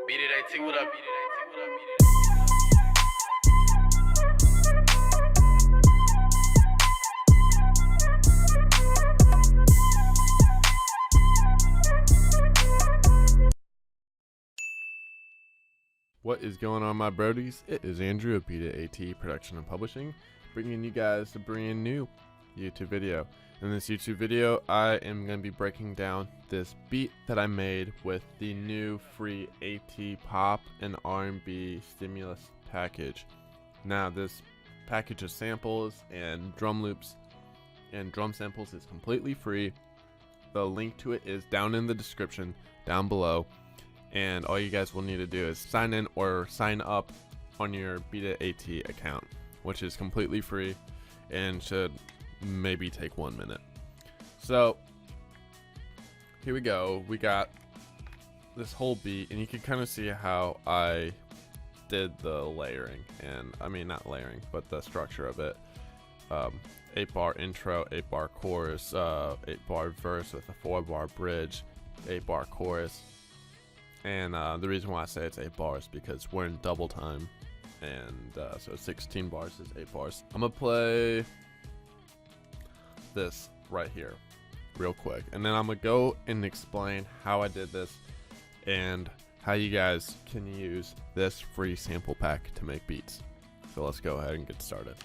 Beat It AT, what up? Beat It AT, what up? Beat It What is going on, my brodies? It is Andrew of Beat It AT Production and Publishing, bringing you guys a brand new YouTube video. In this YouTube video, I am going to be breaking down this beat that I made with the new free AT Pop and RnB stimulus package. Now, this package of samples and drum loops and drum samples is completely free. The link to it is down in the description down below. And all you guys will need to do is sign in or sign up on your Beat It AT account, which is completely free and should maybe take 1 minute. So here we go. We got this whole beat, and you can kind of see how I did the layering, and I mean not layering, but the structure of it. 8-bar intro, 8-bar chorus, 8-bar verse with a 4-bar bridge, 8-bar chorus. And the reason why I say it's 8 bars because we're in double time, and so 16 bars is 8 bars. I'm gonna play this right here real quick, and then I'm gonna go and explain how I did this and how you guys can use this free sample pack to make beats. So let's go ahead and get started.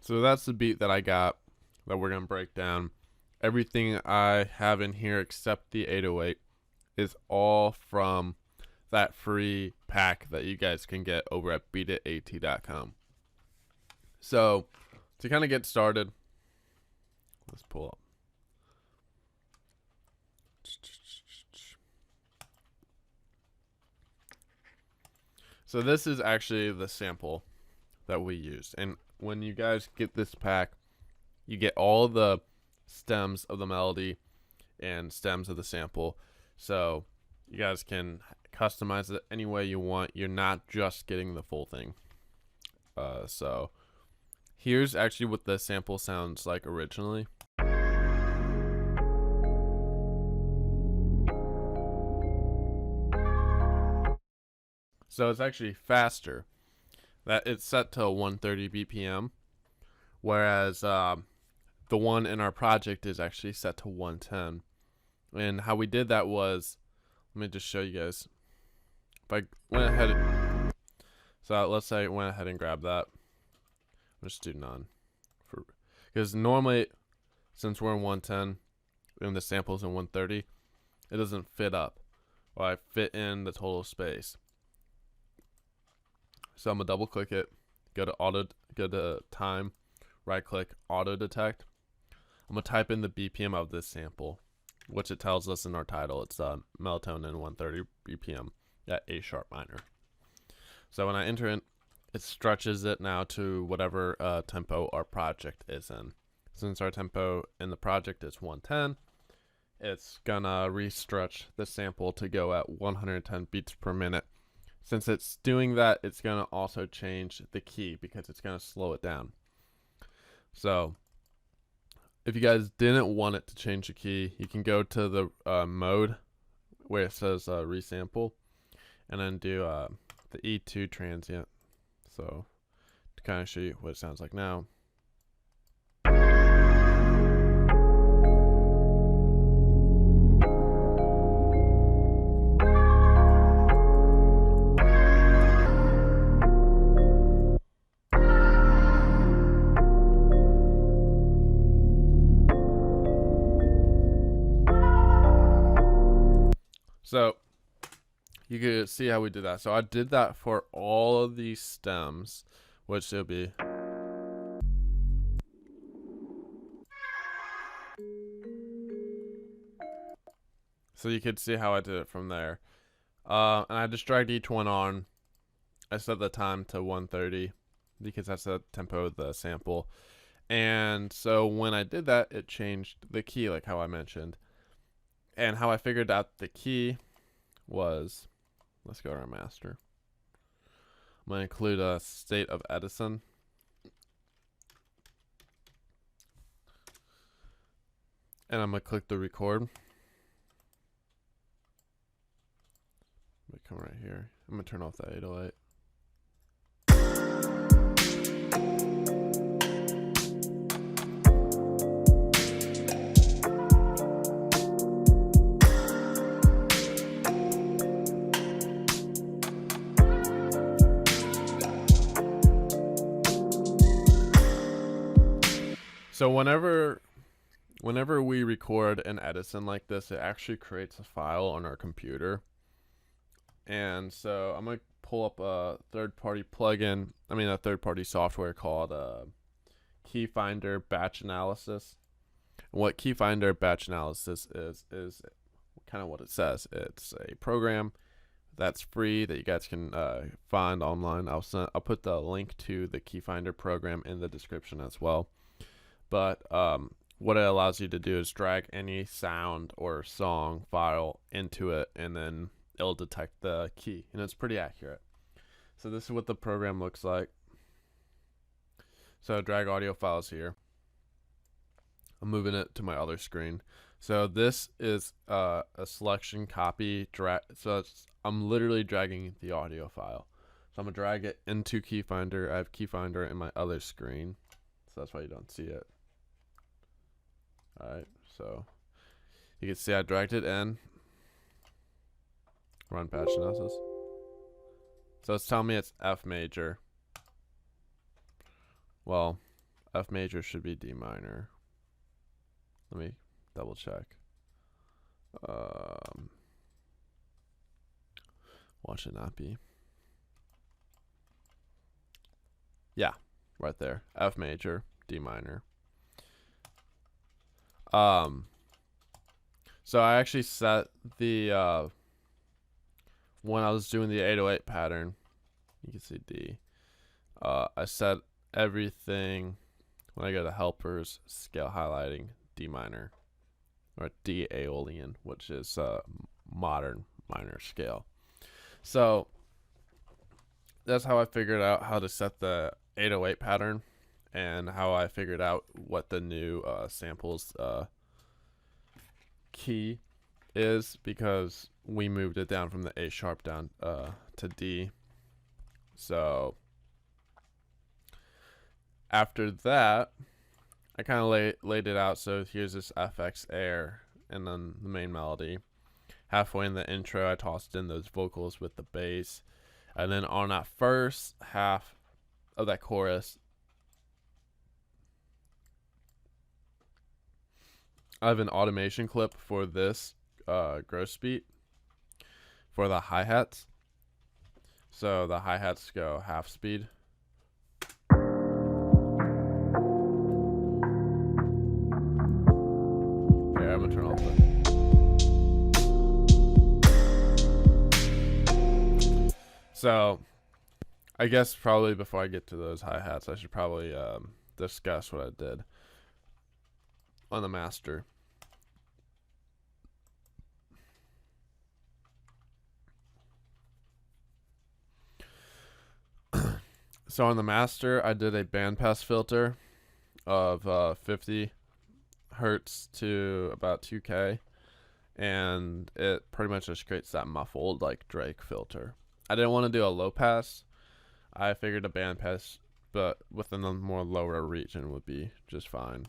So that's the beat that I got that we're going to break down. Everything I have in here except the 808 is all from that free pack that you guys can get over at beatitat.com. So to kind of get started, let's pull up. So this is actually the sample that we used, and when you guys get this pack, you get all the stems of the melody and stems of the sample, so you guys can customize it any way you want. You're not just getting the full thing. So here's actually what the sample sounds like originally. So it's actually faster. That it's set to 130 BPM, whereas the one in our project is actually set to 110. And how we did that was, let me just show you guys. if I went ahead, so let's say I went ahead and grabbed that. Let's do none, because normally, since we're in 110 and the sample's in 130, it doesn't fit up, or I fit in the total space. So I'm gonna double click it, go to time, right click, auto detect. I'm gonna type in the BPM of this sample, which it tells us in our title. It's melatonin 130 BPM at A sharp minor. So when I enter it, it stretches it now to whatever tempo our project is in. Since our tempo in the project is 110, it's gonna restretch the sample to go at 110 beats per minute. Since it's doing that, it's gonna also change the key because it's gonna slow it down. So if you guys didn't want it to change the key, you can go to the mode where it says resample, and then do the E2 transient. So to kind of show you what it sounds like now. So you can see how we did that. So I did that for all of these stems, which will be. So you could see how I did it from there. And I just dragged each one on. I set the time to 130 because that's the tempo of the sample. And so when I did that, it changed the key, like how I mentioned. And how I figured out the key was, let's go to our master. I'm going to include a state of Edison. And I'm going to click the record. Let me come right here. I'm going to turn off that 808. So whenever we record an Edison like this, it actually creates a file on our computer. And so I'm going to pull up a third-party software called Key Finder Batch Analysis. And what Key Finder Batch Analysis is kind of what it says. It's a program that's free that you guys can find online. I'll put the link to the Key Finder program in the description as well. But what it allows you to do is drag any sound or song file into it, and then it'll detect the key, and it's pretty accurate. So this is what the program looks like. So drag audio files here. I'm moving it to my other screen. So this is a selection copy drag. So I'm literally dragging the audio file. So I'm gonna drag it into Key Finder. I have Key Finder in my other screen, so that's why you don't see it. Alright, so you can see I dragged it in. Run patch analysis. So it's telling me it's F major. Well, F major should be D minor. Let me double check. Why should it not be? Yeah, right there. F major, D minor. So I actually set the when I was doing the 808 pattern, you can see D. I set everything when I go to helpers, scale highlighting, D minor, or D Aeolian, which is modern minor scale. So that's how I figured out how to set the 808 pattern, and how I figured out what the new samples key is, because we moved it down from the A sharp down to D. So after that, I kind of laid it out. So here's this FX air and then the main melody, halfway in the intro, I tossed in those vocals with the bass. And then on that first half of that chorus, I have an automation clip for this gross beat for the hi-hats. So the hi-hats go half speed. Here, I'm gonna turn off the... So I guess probably before I get to those hi-hats, I should probably discuss what I did on the master. So on the master, I did a bandpass filter of 50 hertz to about 2K, and it pretty much just creates that muffled like Drake filter. I didn't want to do a low pass. I figured a bandpass, but within a more lower region would be just fine.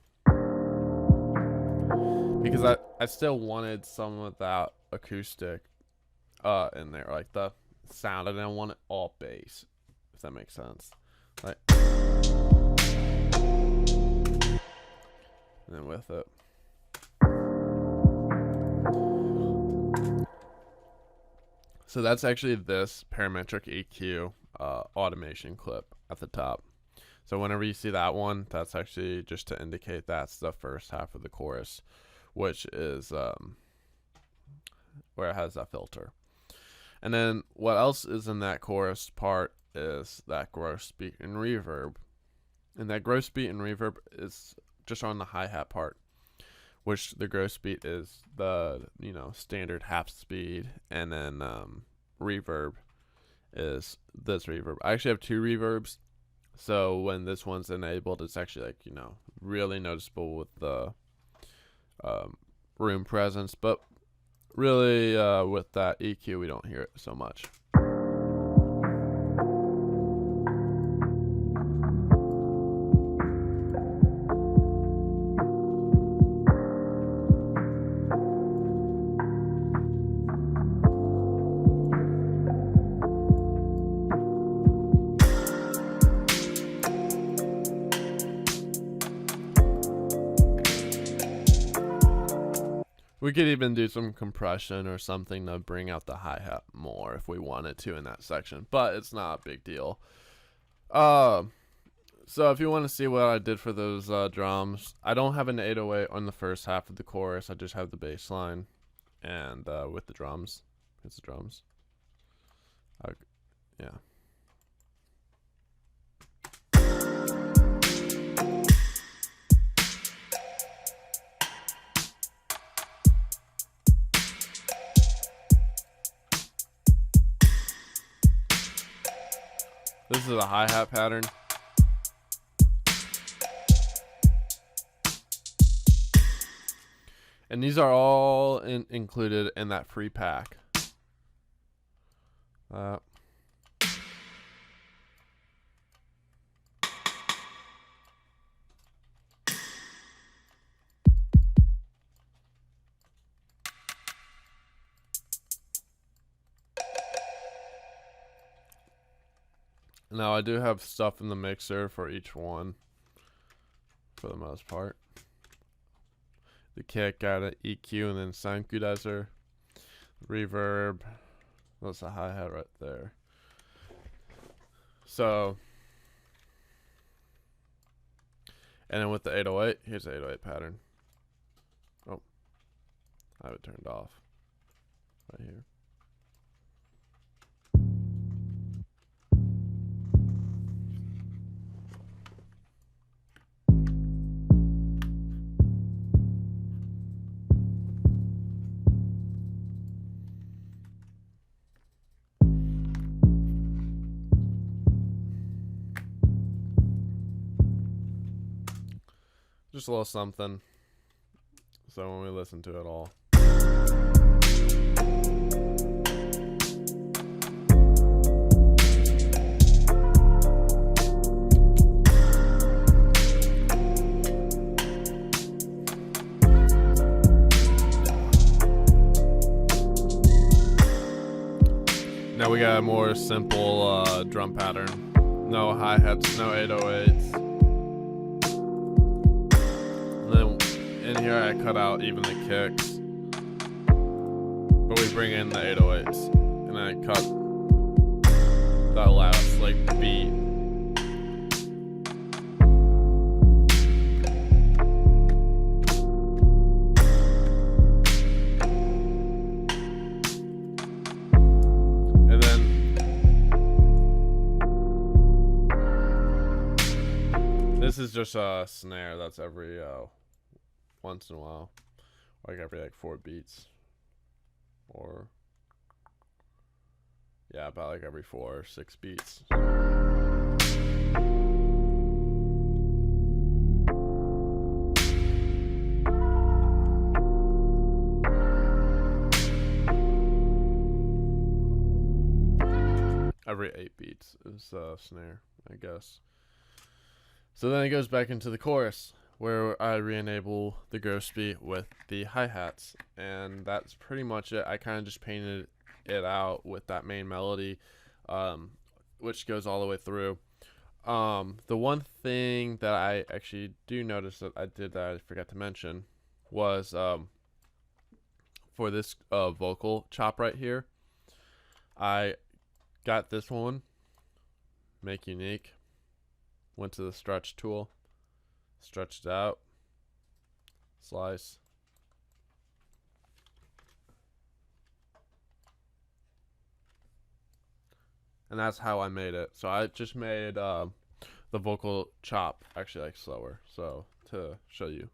Because I still wanted some of that acoustic in there, like the sound. I didn't want it all bass, if that makes sense. Like, and then with it. So that's actually this parametric EQ automation clip at the top. So whenever you see that one, that's actually just to indicate that's the first half of the chorus, which is where it has that filter. And then what else is in that chorus part is that gross beat and reverb. And that gross beat and reverb is just on the hi-hat part, which the gross beat is the, you know, standard half speed, and then reverb is this reverb. I actually have two reverbs, so when this one's enabled, it's actually, like, you know, really noticeable with the room presence, but really with that EQ we don't hear it so much. We could even do some compression or something to bring out the hi-hat more if we wanted to in that section, but it's not a big deal. So if you want to see what I did for those drums, I don't have an 808 on the first half of the chorus. I just have the bass line, and with the drums, it's the drums. Yeah. This is a hi-hat pattern. And these are all included in that free pack. Now I do have stuff in the mixer for each one, for the most part. The kick got an EQ and then sound equalizer, reverb. That's a hi-hat right there. So, and then with the 808, here's the 808 pattern. Oh, I have it turned off right here. Just a little something, so when we listen to it all. Now we got a more simple drum pattern. No hi-hats, no 808s. And then in here I cut out even the kicks. But we bring in the 808s. And I cut that last like beat. This is just a snare that's every once in a while, like every like 4 beats, or yeah, about like every 4 or 6 beats. Every 8 beats is snare, I guess. So then it goes back into the chorus, where I re-enable the ghost beat with the hi-hats, and that's pretty much it. I kind of just painted it out with that main melody, which goes all the way through. The one thing that I actually do notice that I did that I forgot to mention was for this vocal chop right here, I got this one, Make Unique. Went to the stretch tool, stretched it out, slice, and that's how I made it. So I just made the vocal chop actually like slower, so to show you.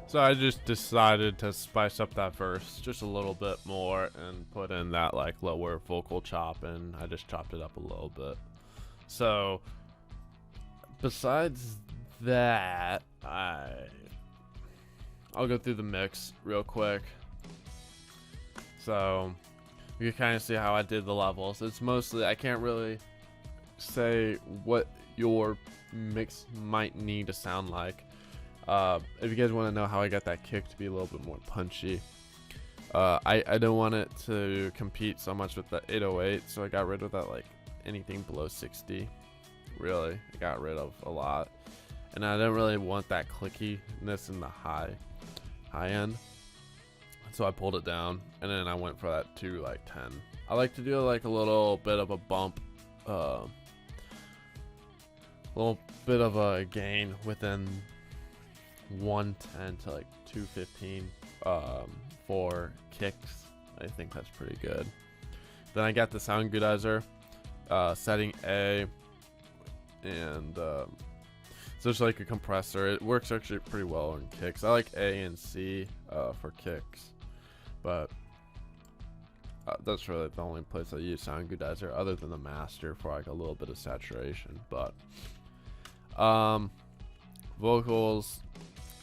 So I just decided to spice up that verse just a little bit more and put in that like lower vocal chop, and I just chopped it up a little bit. So besides that, I'll go through the mix real quick. So you can kind of see how I did the levels. It's mostly, I can't really say what your mix might need to sound like. If you guys want to know how I got that kick to be a little bit more punchy, I don't want it to compete so much with the 808, so I got rid of that, like anything below 60. Really, I got rid of a lot, and I don't really want that clickiness in the high end, so I pulled it down, and then I went for that to like 10. I like to do like a little bit of a bump, little bit of a gain within 110 to like 215 for kicks. I think that's pretty good. Then I got the sound goodizer, setting A, and so it's like a compressor. It works actually pretty well on kicks. I like A and C for kicks, but that's really the only place I use sound goodizer other than the master for like a little bit of saturation. But vocals,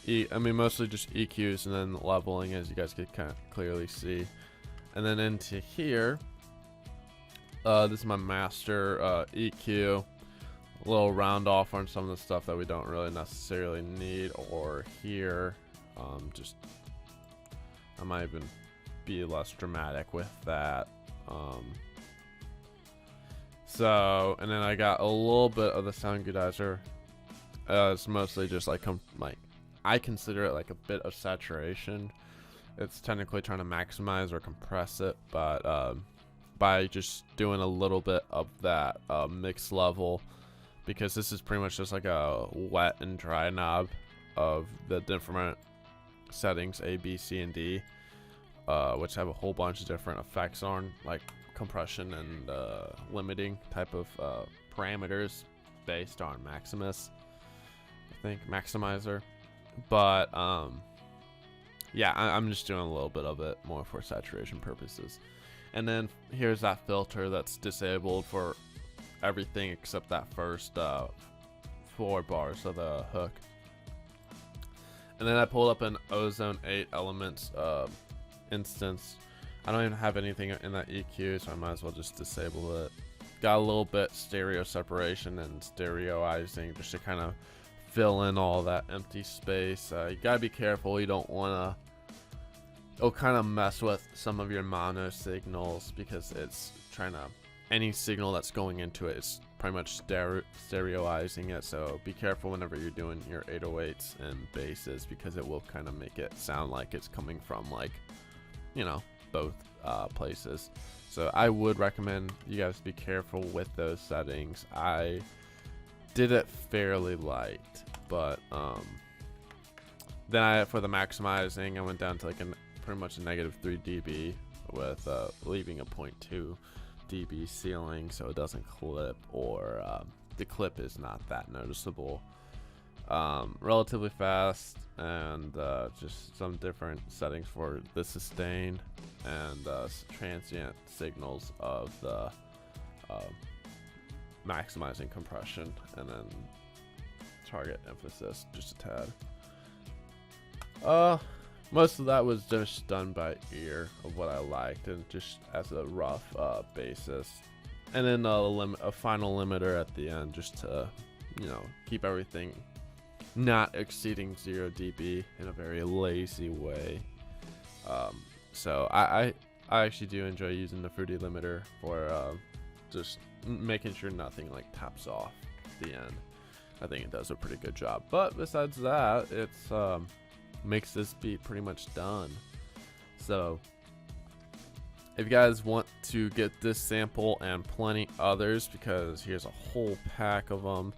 I mean mostly just EQs and then leveling, as you guys could kind of clearly see. And then into here, this is my master EQ. A little round off on some of the stuff that we don't really necessarily need, or here, just I might even be less dramatic with that. So, and then I got a little bit of the sound goodizer. It's mostly just like I consider it like a bit of saturation. It's technically trying to maximize or compress it, but by just doing a little bit of that mix level, because this is pretty much just like a wet and dry knob of the different settings A, B, C, and D, which have a whole bunch of different effects on, like compression and limiting type of parameters based on Maximus, I think, maximizer. But yeah, I'm just doing a little bit of it more for saturation purposes. And then here's that filter that's disabled for everything except that first 4 bars of the hook. And then I pulled up an Ozone 8 Elements instance. I don't even have anything in that EQ, so I might as well just disable it. Got a little bit stereo separation and stereoizing just to kind of fill in all that empty space. You gotta be careful. You don't want to, it'll kind of mess with some of your mono signals, because it's trying to, any signal that's going into it is pretty much stereoizing it. So be careful whenever you're doing your 808s and basses, because it will kind of make it sound like it's coming from, like, you know, both places. So I would recommend you guys be careful with those settings. I did it fairly light, but then for the maximizing, I went down to like pretty much a -3 dB with leaving a 0.2 dB ceiling, so it doesn't clip, or the clip is not that noticeable. Relatively fast, and just some different settings for the sustain and transient signals of the maximizing compression, and then target emphasis just a tad. Most of that was just done by ear of what I liked, and just as a rough basis, and then a final limiter at the end, just to, you know, keep everything not exceeding 0 dB in a very lazy way. So I actually do enjoy using the Fruity limiter for just making sure nothing like taps off the end. I think it does a pretty good job. But besides that, it's makes this beat pretty much done. So if you guys want to get this sample and plenty others, because here's a whole pack of them,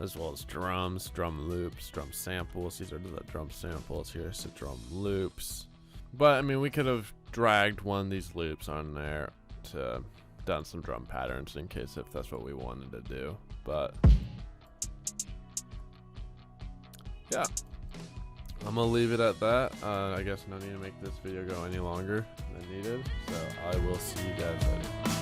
as well as drums, drum loops, drum samples. These are the drum samples. Here's the drum loops. But I mean, we could have dragged one of these loops on there to done some drum patterns in case if that's what we wanted to do. But yeah, I'm gonna leave it at that. I guess no need to make this video go any longer than needed. So I will see you guys later.